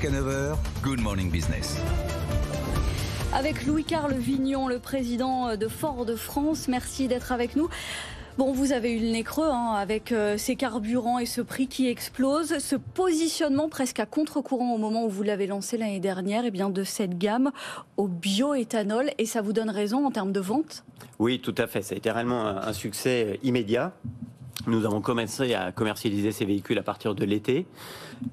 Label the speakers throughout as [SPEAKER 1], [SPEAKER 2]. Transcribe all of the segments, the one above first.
[SPEAKER 1] Jusqu'à 9h, Good Morning Business.
[SPEAKER 2] Avec Louis-Carl Vignon, le président de Ford de France. Merci d'être avec nous. Bon, vous avez eu le nez creux avec ces carburants et ce prix qui explose. Ce positionnement presque à contre-courant au moment où vous l'avez lancé l'année dernière, de cette gamme au bioéthanol. Et ça vous donne raison en termes de vente ?
[SPEAKER 3] Oui, tout à fait. Ça a été réellement un succès immédiat. Nous avons commencé à commercialiser ces véhicules à partir de l'été.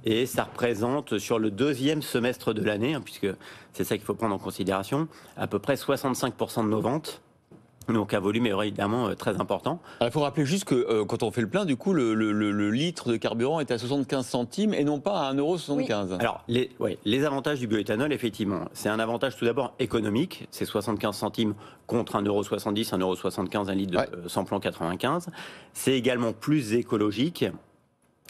[SPEAKER 3] Et ça représente, sur le deuxième semestre de l'année, puisque c'est ça qu'il faut prendre en considération, à peu près 65% de nos ventes. Donc un volume évidemment très important.
[SPEAKER 4] Il faut rappeler juste que quand on fait le plein, du coup, le litre de carburant est à 75 centimes et non pas à 1,75 €.
[SPEAKER 3] Oui. Alors, les avantages du bioéthanol, effectivement, c'est un avantage tout d'abord économique. C'est 75 centimes contre 1,70 €, 1,75 € un litre de samplon 95. C'est également plus écologique.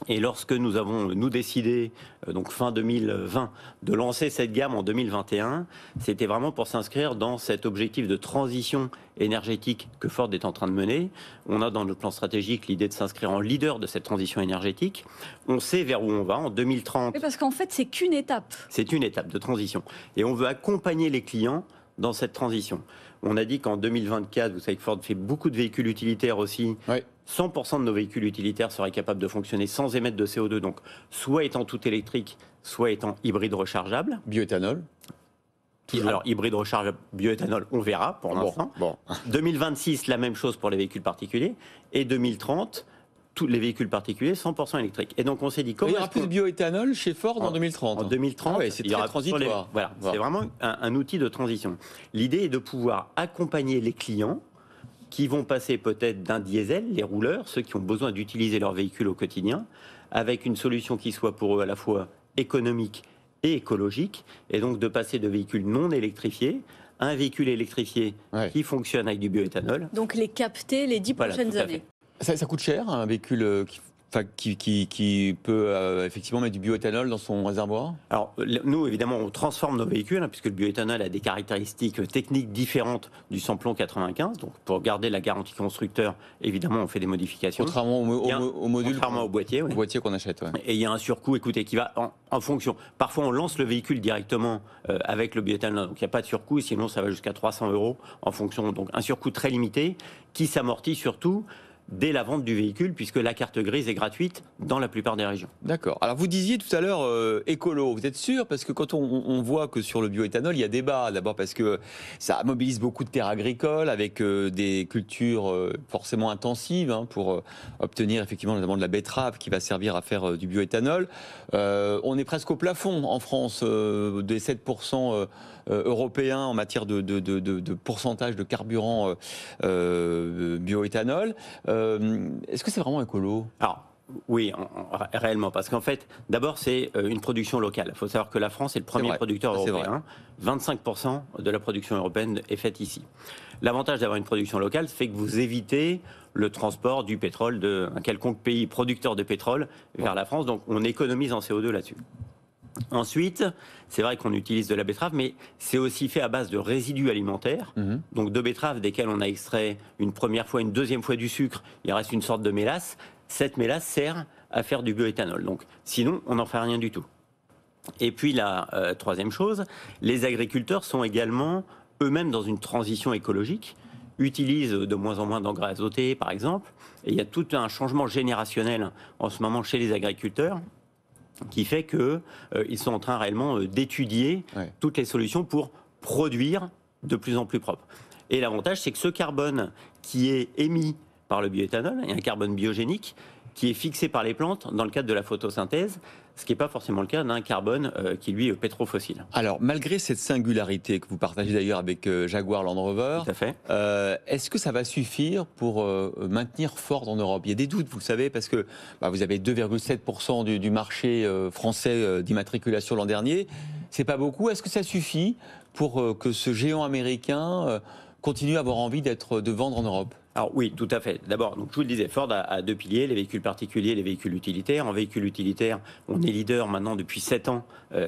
[SPEAKER 3] Et lorsque nous avons, décidé, donc fin 2020, de lancer cette gamme en 2021, c'était vraiment pour s'inscrire dans cet objectif de transition énergétique que Ford est en train de mener. On a dans notre plan stratégique l'idée de s'inscrire en leader de cette transition énergétique. On sait vers où on va en 2030.
[SPEAKER 2] Mais parce qu'en fait, c'est qu'une étape.
[SPEAKER 3] C'est une étape de transition. Et on veut accompagner les clients dans cette transition. On a dit qu'en 2024, vous savez que Ford fait beaucoup de véhicules utilitaires aussi. Oui. 100% de nos véhicules utilitaires seraient capables de fonctionner sans émettre de CO2, donc soit étant tout électrique, soit étant hybride rechargeable.
[SPEAKER 4] Bioéthanol.
[SPEAKER 3] Alors, hybride rechargeable, bioéthanol, on verra pour l'instant. Bon. 2026, la même chose pour les véhicules particuliers. Et 2030, tous les véhicules particuliers 100% électriques. Et donc on s'est dit comment
[SPEAKER 4] il y aura plus de bioéthanol chez Ford en 2030.
[SPEAKER 3] En 2030,
[SPEAKER 4] c'est très transitoire.
[SPEAKER 3] Voilà, c'est vraiment un outil de transition. L'idée est de pouvoir accompagner les clients qui vont passer peut-être d'un diesel, les rouleurs, ceux qui ont besoin d'utiliser leur véhicule au quotidien, avec une solution qui soit pour eux à la fois économique et écologique, et donc de passer de véhicules non électrifiés à un véhicule électrifié qui fonctionne avec du bioéthanol.
[SPEAKER 2] Donc les capter les 10 prochaines années.
[SPEAKER 4] Ça coûte cher, un véhicule qui peut effectivement mettre du bioéthanol dans son réservoir?
[SPEAKER 3] Alors, nous, évidemment, on transforme nos véhicules, puisque le bioéthanol a des caractéristiques techniques différentes du samplon 95. Donc, pour garder la garantie constructeur, évidemment, on fait des modifications.
[SPEAKER 4] Contrairement au module.
[SPEAKER 3] Contrairement au boîtier.
[SPEAKER 4] Au boîtier qu'on achète,
[SPEAKER 3] Et il y a un surcoût, écoutez, qui va en fonction. Parfois, on lance le véhicule directement avec le bioéthanol. Donc, il n'y a pas de surcoût, sinon ça va jusqu'à 300 € en fonction. Donc, un surcoût très limité qui s'amortit surtout dès la vente du véhicule, puisque la carte grise est gratuite dans la plupart des régions.
[SPEAKER 4] D'accord. Alors vous disiez tout à l'heure écolo, vous êtes sûr? Parce que quand on voit que sur le bioéthanol, il y a débat. D'abord parce que ça mobilise beaucoup de terres agricoles avec des cultures forcément intensives pour obtenir effectivement notamment de la betterave qui va servir à faire du bioéthanol. On est presque au plafond en France des 7% européens en matière de pourcentage de carburant bioéthanol. Est-ce que c'est vraiment écolo?
[SPEAKER 3] Alors, oui, réellement, parce qu'en fait, d'abord, c'est une production locale. Il faut savoir que la France est le premier producteur européen. 25% de la production européenne est faite ici. L'avantage d'avoir une production locale, c'est que vous évitez le transport du pétrole d'un quelconque pays producteur de pétrole vers la France. Donc, on économise en CO2 là-dessus. Ensuite, c'est vrai qu'on utilise de la betterave, mais c'est aussi fait à base de résidus alimentaires. Donc de betteraves desquels on a extrait une première fois, une deuxième fois du sucre, il reste une sorte de mélasse. Cette mélasse sert à faire du bioéthanol. Donc sinon, on n'en fait rien du tout. Et puis la troisième chose, les agriculteurs sont également eux-mêmes dans une transition écologique, utilisent de moins en moins d'engrais azotés, par exemple. Et il y a tout un changement générationnel en ce moment chez les agriculteurs, qui fait qu'ils sont en train réellement d'étudier toutes les solutions pour produire de plus en plus propre. Et l'avantage, c'est que ce carbone qui est émis par le bioéthanol est un carbone biogénique qui est fixé par les plantes dans le cadre de la photosynthèse, ce qui n'est pas forcément le cas d'un carbone qui, lui, est pétrofossile.
[SPEAKER 4] Alors, malgré cette singularité que vous partagez d'ailleurs avec Jaguar Land Rover,
[SPEAKER 3] tout à fait.
[SPEAKER 4] Est-ce que ça va suffire pour maintenir Ford en Europe? Il y a des doutes, vous le savez, parce que vous avez 2,7% du marché français d'immatriculation l'an dernier. C'est pas beaucoup. Est-ce que ça suffit pour que ce géant américain continue à avoir envie de vendre en Europe?
[SPEAKER 3] Alors oui, tout à fait. D'abord, donc, je vous le disais, Ford a deux piliers, les véhicules particuliers et les véhicules utilitaires. En véhicules utilitaires, on est leader maintenant depuis 7 ans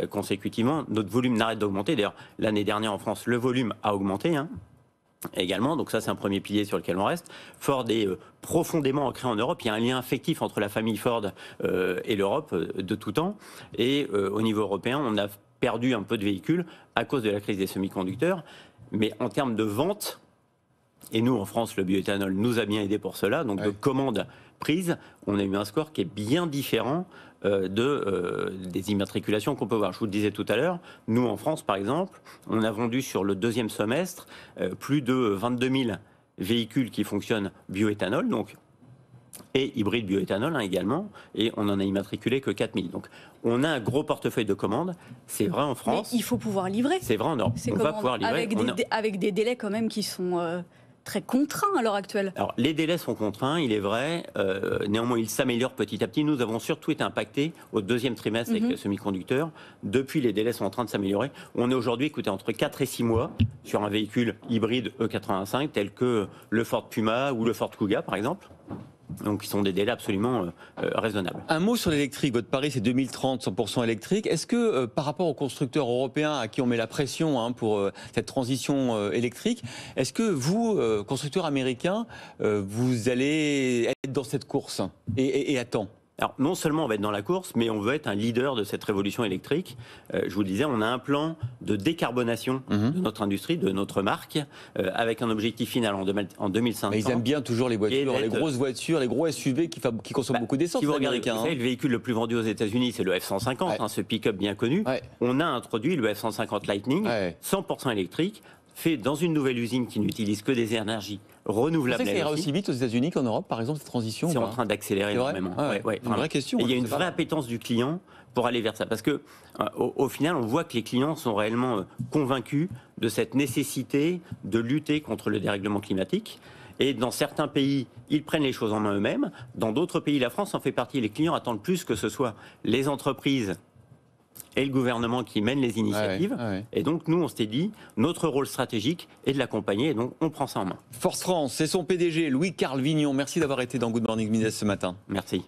[SPEAKER 3] consécutivement. Notre volume n'arrête d'augmenter. D'ailleurs, l'année dernière en France, le volume a augmenté. également. Donc ça, c'est un premier pilier sur lequel on reste. Ford est profondément ancré en Europe. Il y a un lien affectif entre la famille Ford et l'Europe de tout temps. Et au niveau européen, on a perdu un peu de véhicules à cause de la crise des semi-conducteurs. Mais en termes de vente, et nous, en France, le bioéthanol nous a bien aidé pour cela. Donc de commandes prises, on a eu un score qui est bien différent des immatriculations qu'on peut voir. Je vous le disais tout à l'heure, nous en France par exemple, on a vendu sur le deuxième semestre plus de 22 000 véhicules qui fonctionnent bioéthanol, donc, et hybride bioéthanol également, et on n'en a immatriculé que 4 000. Donc on a un gros portefeuille de commandes, c'est vrai en France.
[SPEAKER 2] Mais il faut pouvoir livrer.
[SPEAKER 3] C'est vrai en Europe, on va pouvoir livrer.
[SPEAKER 2] Avec des délais quand même qui sont... très contraint à l'heure actuelle.
[SPEAKER 3] Alors, les délais sont contraints, il est vrai. Néanmoins, ils s'améliorent petit à petit. Nous avons surtout été impactés au deuxième trimestre avec les semi-conducteurs. Depuis, les délais sont en train de s'améliorer. On est aujourd'hui, écoutez, entre 4 et 6 mois sur un véhicule hybride E85 tel que le Ford Puma ou le Ford Kuga, par exemple. Donc, ils sont des délais absolument raisonnables.
[SPEAKER 4] Un mot sur l'électrique. Votre pari, c'est 2030, 100% électrique. Est-ce que, par rapport aux constructeurs européens à qui on met la pression pour cette transition électrique, est-ce que vous, constructeurs américains, vous allez être dans cette course et à temps ?
[SPEAKER 3] Alors, non seulement on va être dans la course, mais on veut être un leader de cette révolution électrique. Je vous le disais, on a un plan de décarbonation de notre industrie, de notre marque, avec un objectif final en 2500.
[SPEAKER 4] Mais ils aiment bien toujours les voitures, les grosses voitures, les gros SUV qui consomment beaucoup d'essence.
[SPEAKER 3] Si vous regardez, vous savez, le véhicule le plus vendu aux États-Unis, c'est le F-150, ce pick-up bien connu. On a introduit le F-150 Lightning, 100% électrique, fait dans une nouvelle usine qui n'utilise que des énergies renouvelables.
[SPEAKER 4] Vous pensez que ça ira aussi vite aux États-Unis qu'en Europe, par exemple, cette transition?
[SPEAKER 3] C'est en train d'accélérer énormément.
[SPEAKER 4] Une vraie question.
[SPEAKER 3] Et il y a une vraie appétence du client pour aller vers ça. Parce que, au final, on voit que les clients sont réellement convaincus de cette nécessité de lutter contre le dérèglement climatique. Et dans certains pays, ils prennent les choses en main eux-mêmes. Dans d'autres pays, la France en fait partie. Les clients attendent plus que ce soit les entreprises et le gouvernement qui mène les initiatives. Et donc, nous, on s'était dit, notre rôle stratégique est de l'accompagner, et donc on prend ça en main.
[SPEAKER 4] Ford France, c'est son PDG, Louis-Carl Vignon. Merci d'avoir été dans Good Morning Business ce matin.
[SPEAKER 3] Merci.